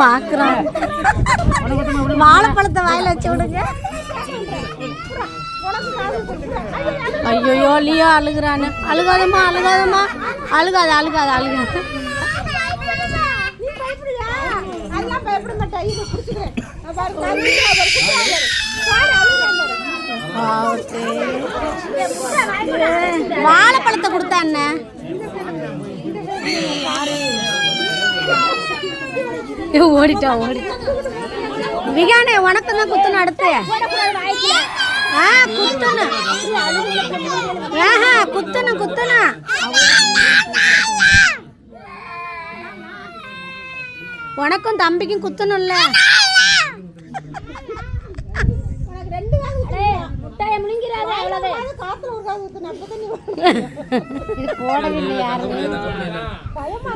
பாக்குறான். வாழைப்பழத்தை வாயில வச்சு விடுங்க. ஐயோ லியோ அழுகுறானு. அழுகாதம்மா அழுகாதம்மா. அழுகாத அழுகாத அழுகாத. வாழைப்பழத்தை கொடுத்தா அண்ணன் ஓடிட்டான் ஓடிட்டான். விகானே உனக்கு தான் குத்தணும். அடுத்து குத்தணும். குத்தணும் குத்தணும். உனக்கும் தம்பிக்கும் குத்தணும்ல. போடவில்லை யாரும்.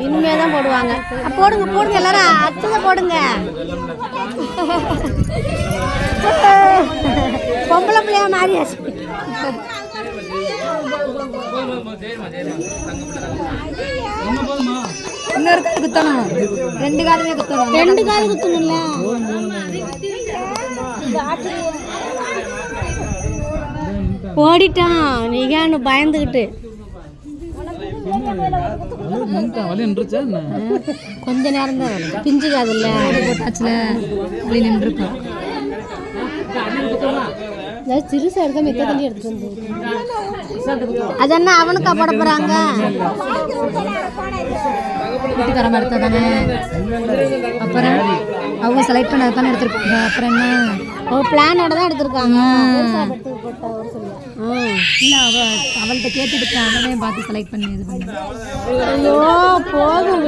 இனிமேதான் போடுவாங்க. போடுங்க போடுங்க எல்லாரும் அச்சதை போடுங்க. பொம்பளை பிள்ளையா மாறியாச்சு. இன்னொரு கால் குத்தணும். ரெண்டு காலுமே குத்தணும். ரெண்டு கால் குத்தணும்ல. ஓடிட்டான் நிகான்னு பயந்துகிட்டு. கொஞ்ச நேரம் தான் பிஞ்சுக்காதுல்ல. நின்றுருக்கோம். சிறுசா எடுத்தா மெத்த தண்ணி எடுத்துட்டு வந்து அது என்ன அவனுக்கா போட போறாங்க. வீட்டுக்கார மாதிரி தானே. அப்புறம் அவங்க செலக்ட் பண்ணது தானே எடுத்துருப்பாங்க. அப்புறம் என்ன பிளானோட தான் எடுத்திருக்காங்க. இல்லை அவள்கிட்ட கேட்டுட்டு அவனே பார்த்து செலக்ட் பண்ணி இது பண்ணி. ஐயோ போதும்.